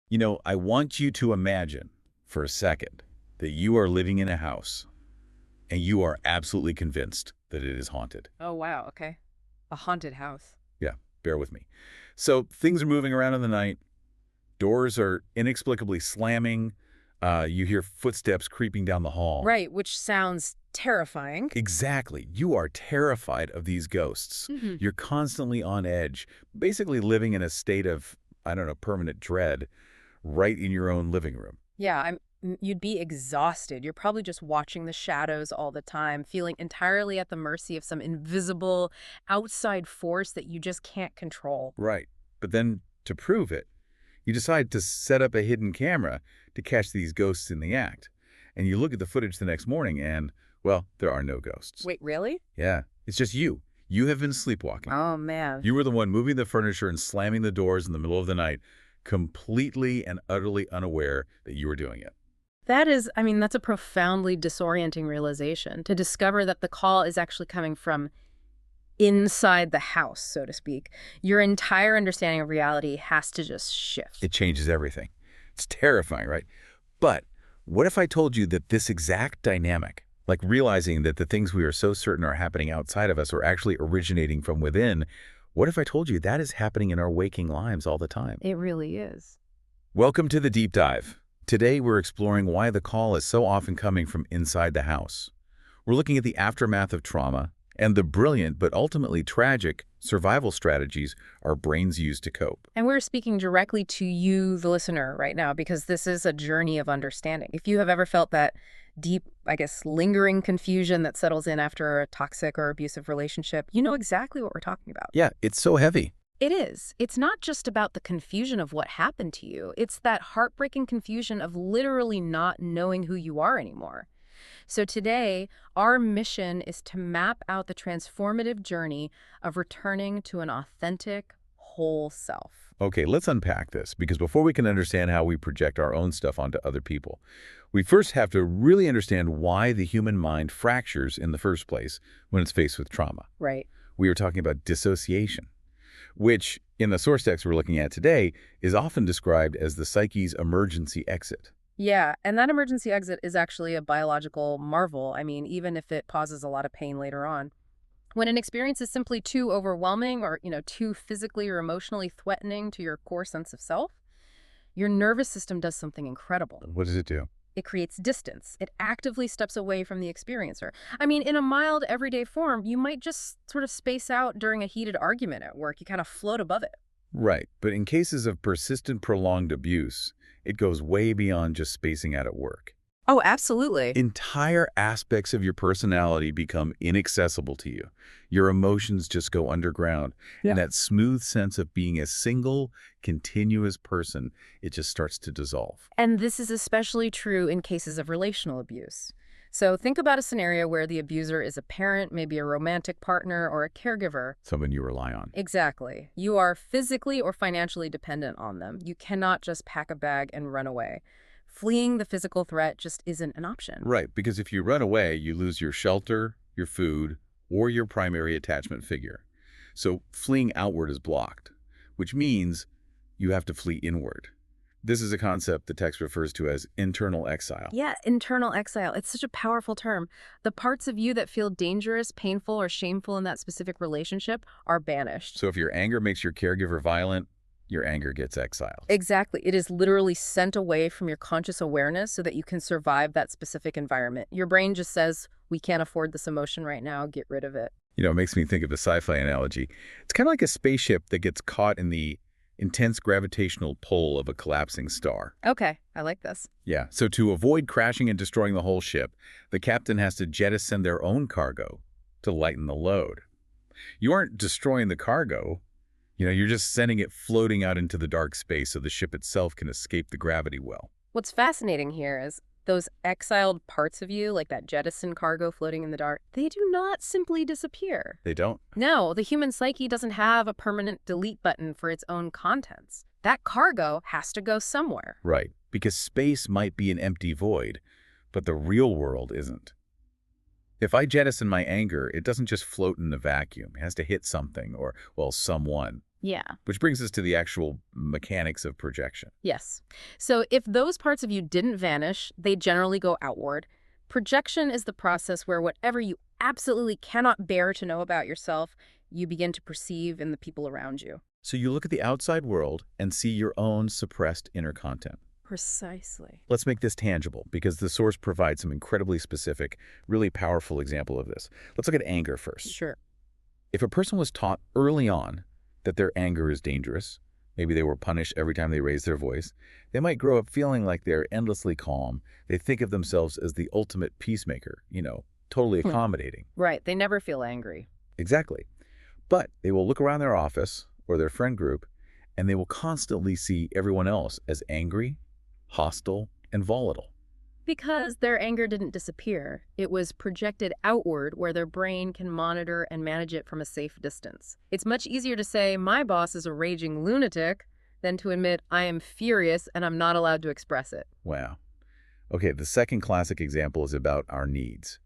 I want you to imagine for a second that you are living in a house and you are absolutely convinced that it is haunted. Oh, wow. Okay. A haunted house. Yeah, bear with me. So things are moving around in the night. Doors are inexplicably slamming. You hear footsteps creeping down the hall. Right, which sounds terrifying. Exactly. You are terrified of these ghosts. Hmm. You're constantly on edge, basically living in a state of, I don't know, permanent dread right in your own living room. Yeah, you'd be exhausted. You're probably just watching the shadows all the time, feeling entirely at the mercy of some invisible outside force that you just can't control. Right. But then to prove it, you decide to set up a hidden camera to catch these ghosts in the act. And you look at the footage the next morning and, well, there are no ghosts. Wait, really? Yeah, it's just you. You have been sleepwalking. Oh, man. You were the one moving the furniture and slamming the doors in the middle of the night, completely and utterly unaware that you were doing it. That's a profoundly disorienting realization, to discover that the call is actually coming from inside the house, so to speak. Your entire understanding of reality has to just shift. It changes everything. It's terrifying, right? But what if I told you that this exact dynamic, like realizing that the things we are so certain are happening outside of us are actually originating from within, what if I told you that is happening in our waking lives all the time? It really is. Welcome to the Deep Dive. Today we're exploring why the call is so often coming from inside the house. We're looking at the aftermath of trauma and the brilliant but ultimately tragic survival strategies our brains use to cope. And we're speaking directly to you, the listener, right now, because this is a journey of understanding. If you have ever felt that deep, lingering confusion that settles in after a toxic or abusive relationship, you know exactly what we're talking about. Yeah, it's so heavy. It is. It's not just about the confusion of what happened to you. It's that heartbreaking confusion of literally not knowing who you are anymore. So today, our mission is to map out the transformative journey of returning to an authentic, whole self. Okay, let's unpack this, because before we can understand how we project our own stuff onto other people, we first have to really understand why the human mind fractures in the first place when it's faced with trauma. Right. We are talking about dissociation, which, in the source text we're looking at today, is often described as the psyche's emergency exit. Yeah, and that emergency exit is actually a biological marvel. Even if it causes a lot of pain later on. When an experience is simply too overwhelming or, too physically or emotionally threatening to your core sense of self, your nervous system does something incredible. What does it do? It creates distance. It actively steps away from the experiencer. In a mild, everyday form, you might just sort of space out during a heated argument at work. You kind of float above it. Right, but in cases of persistent, prolonged abuse, it goes way beyond just spacing out at work. Oh, absolutely. Entire aspects of your personality become inaccessible to you. Your emotions just go underground. Yeah. And that smooth sense of being a single, continuous person, it just starts to dissolve. And this is especially true in cases of relational abuse. So think about a scenario where the abuser is a parent, maybe a romantic partner, or a caregiver. Someone you rely on. Exactly. You are physically or financially dependent on them. You cannot just pack a bag and run away. Fleeing the physical threat just isn't an option. Right, because if you run away, you lose your shelter, your food, or your primary attachment figure. So fleeing outward is blocked, which means you have to flee inward. This is a concept the text refers to as internal exile. Yeah, internal exile. It's such a powerful term. The parts of you that feel dangerous, painful, or shameful in that specific relationship are banished. So if your anger makes your caregiver violent, your anger gets exiled. Exactly. It is literally sent away from your conscious awareness so that you can survive that specific environment. Your brain just says, we can't afford this emotion right now, get rid of it. It makes me think of a sci-fi analogy. It's kind of like a spaceship that gets caught in the intense gravitational pull of a collapsing star. Okay, I like this. Yeah, so to avoid crashing and destroying the whole ship, the captain has to jettison their own cargo to lighten the load. You aren't destroying the cargo. You're just sending it floating out into the dark space so the ship itself can escape the gravity well. What's fascinating here is those exiled parts of you, like that jettison cargo floating in the dark, they do not simply disappear. They don't? No, the human psyche doesn't have a permanent delete button for its own contents. That cargo has to go somewhere. Right, because space might be an empty void, but the real world isn't. If I jettison my anger, it doesn't just float in a vacuum. It has to hit something or, well, someone. Yeah. Which brings us to the actual mechanics of projection. Yes. So if those parts of you didn't vanish, they generally go outward. Projection is the process where whatever you absolutely cannot bear to know about yourself, you begin to perceive in the people around you. So you look at the outside world and see your own suppressed inner content. Precisely. Let's make this tangible because the source provides some incredibly specific, really powerful example of this. Let's look at anger first. Sure. If a person was taught early on that their anger is dangerous, maybe they were punished every time they raised their voice, they might grow up feeling like they're endlessly calm. They think of themselves as the ultimate peacemaker, totally accommodating. Right. They never feel angry. Exactly. But they will look around their office or their friend group, and they will constantly see everyone else as angry, hostile, and volatile. Because their anger didn't disappear. It was projected outward where their brain can monitor and manage it from a safe distance. It's much easier to say, my boss is a raging lunatic, than to admit, I am furious and I'm not allowed to express it. Wow. Okay, the second classic example is about our needs.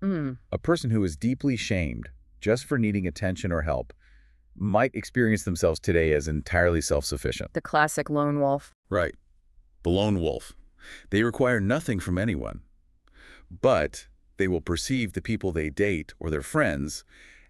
A person who is deeply shamed just for needing attention or help might experience themselves today as entirely self-sufficient. The classic lone wolf. Right. The lone wolf. They require nothing from anyone, but they will perceive the people they date or their friends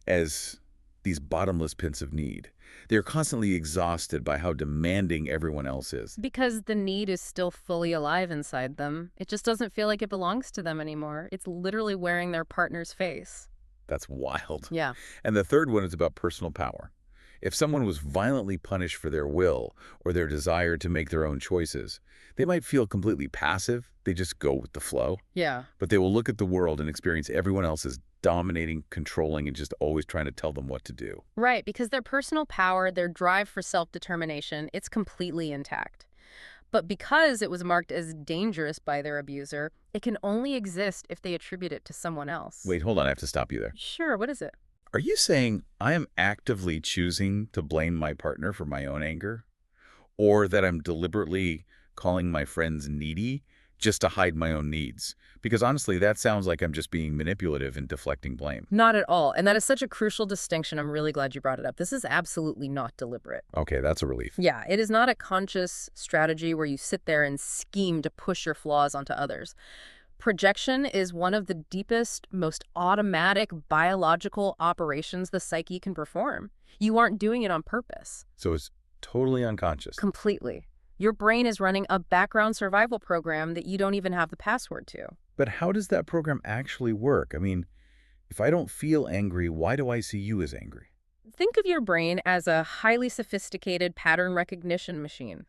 as these bottomless pits of need. They are constantly exhausted by how demanding everyone else is. Because the need is still fully alive inside them. It just doesn't feel like it belongs to them anymore. It's literally wearing their partner's face. That's wild. Yeah. And the third one is about personal power. If someone was violently punished for their will or their desire to make their own choices, they might feel completely passive. They just go with the flow. Yeah. But they will look at the world and experience everyone else as dominating, controlling, and just always trying to tell them what to do. Right, because their personal power, their drive for self-determination, it's completely intact. But because it was marked as dangerous by their abuser, it can only exist if they attribute it to someone else. Wait, hold on. I have to stop you there. Sure, what is it? Are you saying I am actively choosing to blame my partner for my own anger? Or that I'm deliberately calling my friends needy just to hide my own needs? Because honestly, that sounds like I'm just being manipulative and deflecting blame. Not at all. And that is such a crucial distinction. I'm really glad you brought it up. This is absolutely not deliberate. Okay, that's a relief. Yeah, it is not a conscious strategy where you sit there and scheme to push your flaws onto others. Projection is one of the deepest, most automatic biological operations the psyche can perform. You aren't doing it on purpose. So it's totally unconscious. Completely. Your brain is running a background survival program that you don't even have the password to. But how does that program actually work? I mean, if I don't feel angry, why do I see you as angry? Think of your brain as a highly sophisticated pattern recognition machine.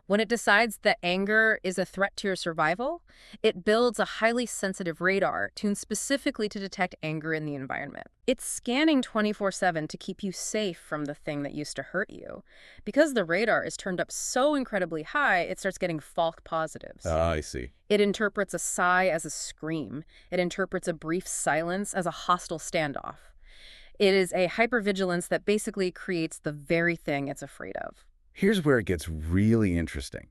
When it decides that anger is a threat to your survival, it builds a highly sensitive radar tuned specifically to detect anger in the environment. It's scanning 24/7 to keep you safe from the thing that used to hurt you. Because the radar is turned up so incredibly high, it starts getting false positives. I see. It interprets a sigh as a scream. It interprets a brief silence as a hostile standoff. It is a hypervigilance that basically creates the very thing it's afraid of. Here's where it gets really interesting,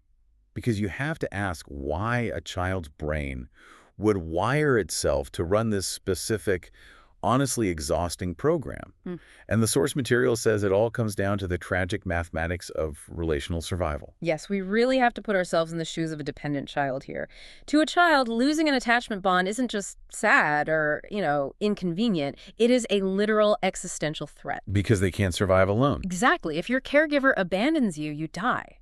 because you have to ask why a child's brain would wire itself to run this specific, honestly exhausting program. And the source material says it all comes down to the tragic mathematics of relational survival. Yes, we really have to put ourselves in the shoes of a dependent child here. To a child, losing an attachment bond isn't just sad or, inconvenient. It is a literal existential threat. Because they can't survive alone. Exactly. If your caregiver abandons you, you die.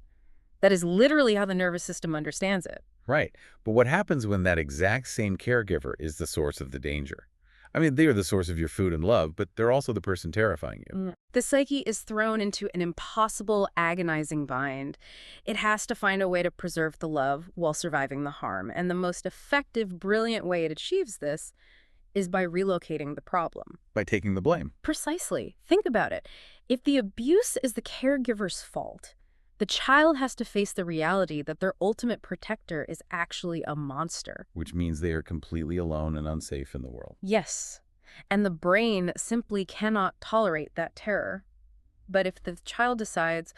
That is literally how the nervous system understands it. Right. But what happens when that exact same caregiver is the source of the danger? I mean, they are the source of your food and love, but they're also the person terrifying you. The psyche is thrown into an impossible, agonizing bind. It has to find a way to preserve the love while surviving the harm. And the most effective, brilliant way it achieves this is by relocating the problem. By taking the blame. Precisely. Think about it. If the abuse is the caregiver's fault, the child has to face the reality that their ultimate protector is actually a monster. Which means they are completely alone and unsafe in the world. Yes. And the brain simply cannot tolerate that terror. But if the child decides,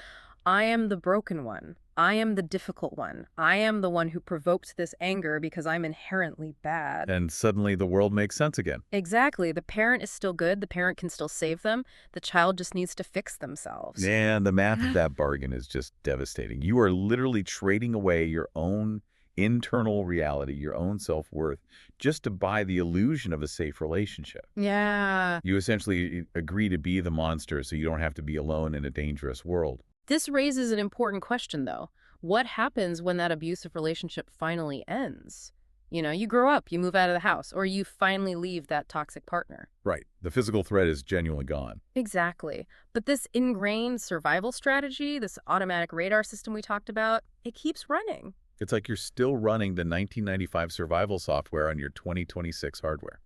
I am the broken one, I am the difficult one. I am the one who provoked this anger because I'm inherently bad. And suddenly the world makes sense again. Exactly. The parent is still good. The parent can still save them. The child just needs to fix themselves. And the math of that bargain is just devastating. You are literally trading away your own internal reality, your own self-worth, just to buy the illusion of a safe relationship. Yeah. You essentially agree to be the monster so you don't have to be alone in a dangerous world. This raises an important question, though. What happens when that abusive relationship finally ends? You grow up, you move out of the house, or you finally leave that toxic partner. Right. The physical threat is genuinely gone. Exactly. But this ingrained survival strategy, this automatic radar system we talked about, it keeps running. It's like you're still running the 1995 survival software on your 2026 hardware.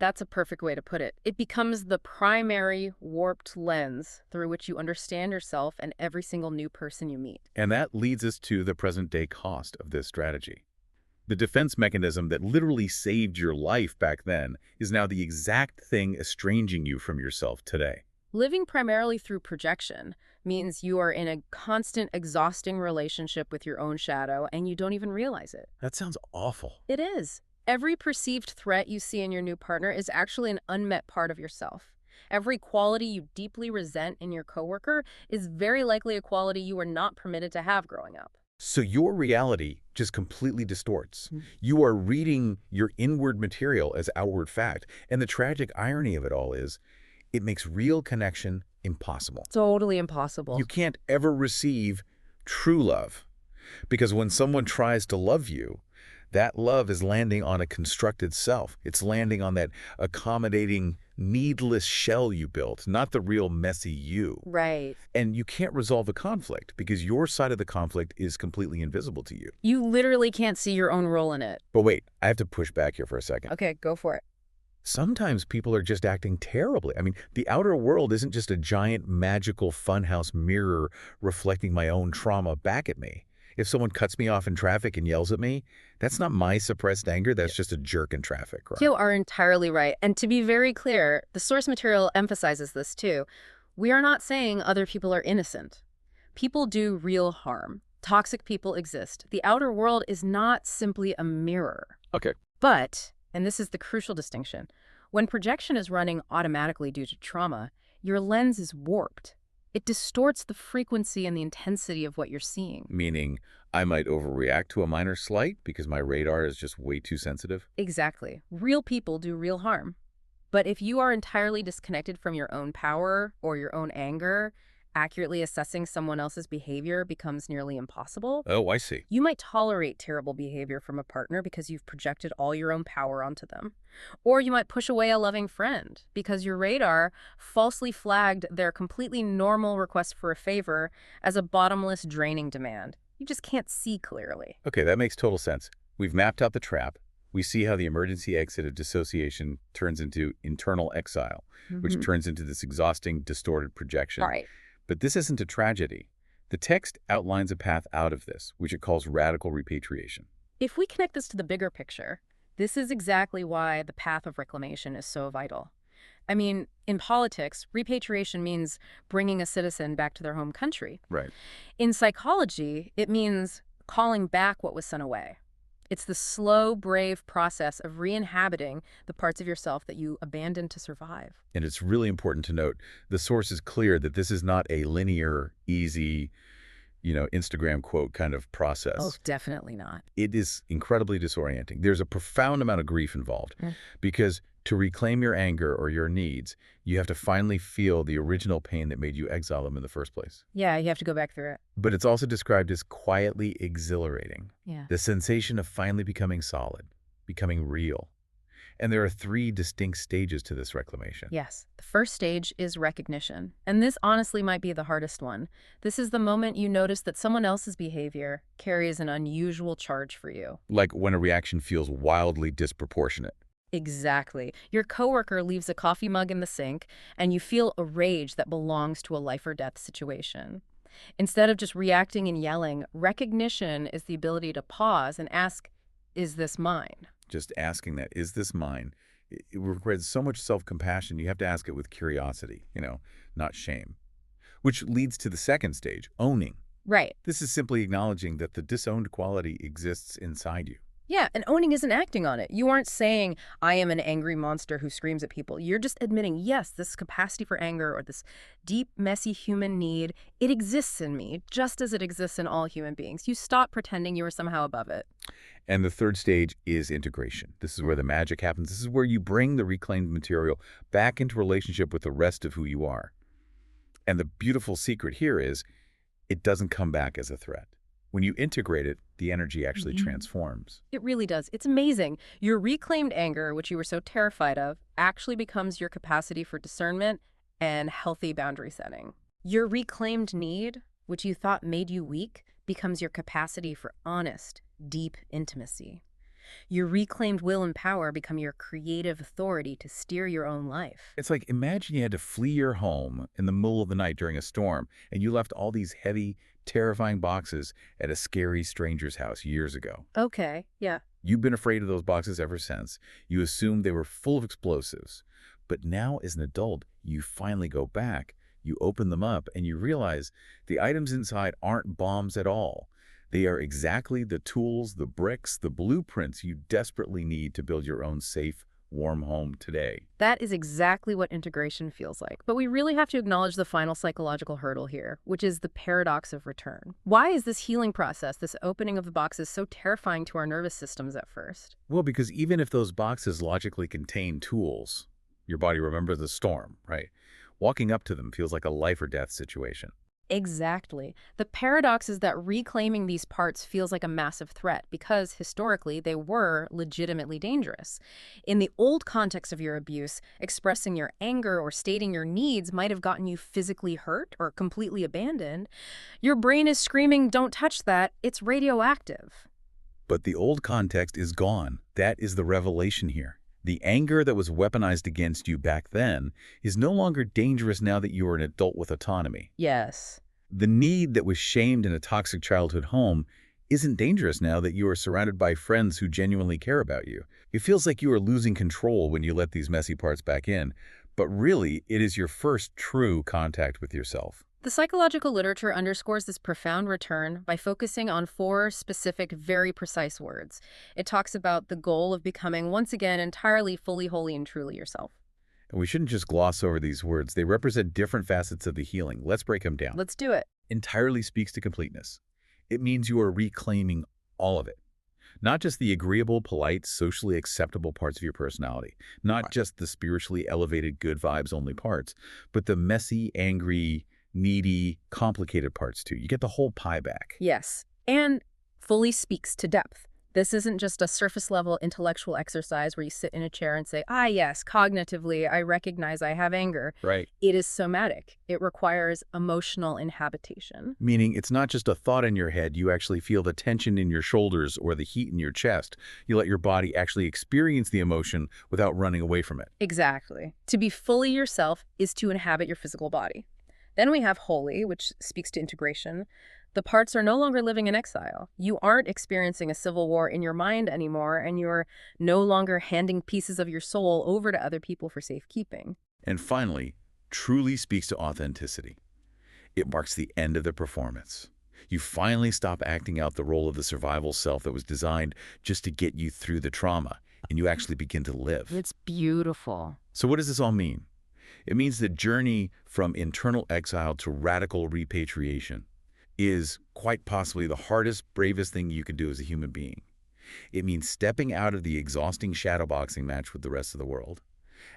That's a perfect way to put it. It becomes the primary warped lens through which you understand yourself and every single new person you meet. And that leads us to the present-day cost of this strategy. The defense mechanism that literally saved your life back then is now the exact thing estranging you from yourself today. Living primarily through projection means you are in a constant, exhausting relationship with your own shadow, and you don't even realize it. That sounds awful. It is. Every perceived threat you see in your new partner is actually an unmet part of yourself. Every quality you deeply resent in your coworker is very likely a quality you were not permitted to have growing up. So your reality just completely distorts. You are reading your inward material as outward fact. And the tragic irony of it all is, it makes real connection impossible. Totally impossible. You can't ever receive true love. Because when someone tries to love you, that love is landing on a constructed self. It's landing on that accommodating, needless shell you built, not the real messy you. Right. And you can't resolve a conflict because your side of the conflict is completely invisible to you. You literally can't see your own role in it. But wait, I have to push back here for a second. Okay, go for it. Sometimes people are just acting terribly. I mean, the outer world isn't just a giant magical funhouse mirror reflecting my own trauma back at me. If someone cuts me off in traffic and yells at me, that's not my suppressed anger, that's just a jerk in traffic, right? You are entirely right. And to be very clear, the source material emphasizes this too. We are not saying other people are innocent. People do real harm. Toxic people exist. The outer world is not simply a mirror. Okay. But, and this is the crucial distinction, when projection is running automatically due to trauma, your lens is warped. It distorts the frequency and the intensity of what you're seeing. Meaning, I might overreact to a minor slight because my radar is just way too sensitive? Exactly. Real people do real harm. But if you are entirely disconnected from your own power or your own anger, accurately assessing someone else's behavior becomes nearly impossible. Oh, I see. You might tolerate terrible behavior from a partner because you've projected all your own power onto them. Or you might push away a loving friend because your radar falsely flagged their completely normal request for a favor as a bottomless, draining demand. You just can't see clearly. Okay, that makes total sense. We've mapped out the trap. We see how the emergency exit of dissociation turns into internal exile, which turns into this exhausting, distorted projection. All right. But this isn't a tragedy. The text outlines a path out of this, which it calls radical repatriation. If we connect this to the bigger picture, this is exactly why the path of reclamation is so vital. I mean, in politics, repatriation means bringing a citizen back to their home country. Right. In psychology, it means calling back what was sent away. It's the slow, brave process of re-inhabiting the parts of yourself that you abandoned to survive. And it's really important to note, the source is clear that this is not a linear, easy, Instagram quote kind of process. Oh, definitely not. It is incredibly disorienting. There's a profound amount of grief involved because to reclaim your anger or your needs, you have to finally feel the original pain that made you exile them in the first place. Yeah, you have to go back through it. But it's also described as quietly exhilarating. Yeah. The sensation of finally becoming solid, becoming real. And there are 3 distinct stages to this reclamation. Yes. The first stage is recognition. And this honestly might be the hardest one. This is the moment you notice that someone else's behavior carries an unusual charge for you. Like when a reaction feels wildly disproportionate. Exactly. Your coworker leaves a coffee mug in the sink, and you feel a rage that belongs to a life or death situation. Instead of just reacting and yelling, recognition is the ability to pause and ask, is this mine? Just asking that, is this mine? It requires so much self-compassion. You have to ask it with curiosity, not shame. Which leads to the second stage, owning. Right. This is simply acknowledging that the disowned quality exists inside you. Yeah, and owning isn't acting on it. You aren't saying, I am an angry monster who screams at people. You're just admitting, yes, this capacity for anger or this deep, messy human need, it exists in me, just as it exists in all human beings. You stop pretending you are somehow above it. And the third stage is integration. This is where the magic happens. This is where you bring the reclaimed material back into relationship with the rest of who you are. And the beautiful secret here is it doesn't come back as a threat. When you integrate it, the energy actually transforms. It really does. It's amazing. Your reclaimed anger, which you were so terrified of, actually becomes your capacity for discernment and healthy boundary setting. Your reclaimed need, which you thought made you weak, becomes your capacity for honest, deep intimacy. Your reclaimed will and power become your creative authority to steer your own life. It's like imagine you had to flee your home in the middle of the night during a storm, and you left all these heavy, terrifying boxes at a scary stranger's house years ago. Okay, yeah. You've been afraid of those boxes ever since. You assumed they were full of explosives. But now, as an adult, you finally go back, you open them up, and you realize the items inside aren't bombs at all. They are exactly the tools, the bricks, the blueprints you desperately need to build your own safe, warm home today. That is exactly what integration feels like. But we really have to acknowledge the final psychological hurdle here, which is the paradox of return. Why is this healing process, this opening of the boxes, so terrifying to our nervous systems at first? Well, because even if those boxes logically contain tools, your body remembers the storm, right? Walking up to them feels like a life or death situation. Exactly. The paradox is that reclaiming these parts feels like a massive threat because historically they were legitimately dangerous. In the old context of your abuse, expressing your anger or stating your needs might have gotten you physically hurt or completely abandoned. Your brain is screaming, don't touch that, it's radioactive. But the old context is gone. That is the revelation here. The anger that was weaponized against you back then is no longer dangerous now that you are an adult with autonomy. Yes. The need that was shamed in a toxic childhood home isn't dangerous now that you are surrounded by friends who genuinely care about you. It feels like you are losing control when you let these messy parts back in, but really, it is your first true contact with yourself. The psychological literature underscores this profound return by focusing on 4 specific, very precise words. It talks about the goal of becoming, once again, entirely, fully, wholly, and truly yourself. And we shouldn't just gloss over these words. They represent different facets of the healing. Let's break them down. Let's do it. Entirely speaks to completeness. It means you are reclaiming all of it. Not just the agreeable, polite, socially acceptable parts of your personality. Not just the spiritually elevated, good vibes only parts, but the messy, angry, needy, complicated parts too. You get the whole pie back. Yes, and fully speaks to depth. This isn't just a surface-level intellectual exercise where you sit in a chair and say, ah, yes, cognitively, I recognize I have anger. Right. It is somatic. It requires emotional inhabitation. Meaning it's not just a thought in your head. You actually feel the tension in your shoulders or the heat in your chest. You let your body actually experience the emotion without running away from it. Exactly. To be fully yourself is to inhabit your physical body. Then we have holy, which speaks to integration. The parts are no longer living in exile. You aren't experiencing a civil war in your mind anymore, and you're no longer handing pieces of your soul over to other people for safekeeping. And finally, truly speaks to authenticity. It marks the end of the performance. You finally stop acting out the role of the survival self that was designed just to get you through the trauma, and you actually begin to live. It's beautiful. So what does this all mean? It means the journey from internal exile to radical repatriation is quite possibly the hardest, bravest thing you can do as a human being. It means stepping out of the exhausting shadowboxing match with the rest of the world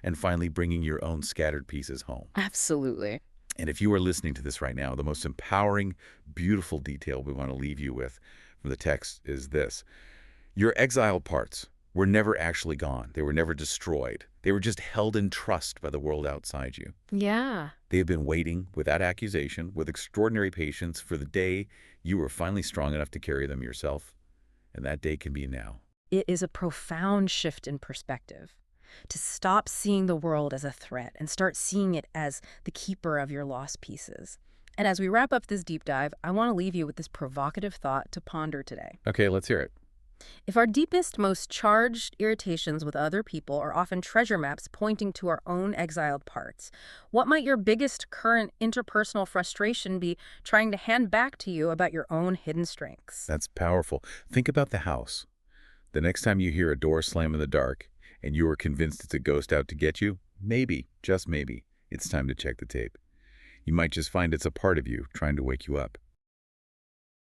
and finally bringing your own scattered pieces home. Absolutely. And if you are listening to this right now, the most empowering, beautiful detail we want to leave you with from the text is this. Your exiled parts were never actually gone. They were never destroyed. They were just held in trust by the world outside you. Yeah. They have been waiting without accusation, with extraordinary patience for the day you were finally strong enough to carry them yourself. And that day can be now. It is a profound shift in perspective. To stop seeing the world as a threat and start seeing it as the keeper of your lost pieces. And as we wrap up this deep dive, I want to leave you with this provocative thought to ponder today. Okay, let's hear it. If our deepest, most charged irritations with other people are often treasure maps pointing to our own exiled parts, what might your biggest current interpersonal frustration be trying to hand back to you about your own hidden strengths? That's powerful. Think about the house. The next time you hear a door slam in the dark and you are convinced it's a ghost out to get you, maybe, just maybe, it's time to check the tape. You might just find it's a part of you trying to wake you up.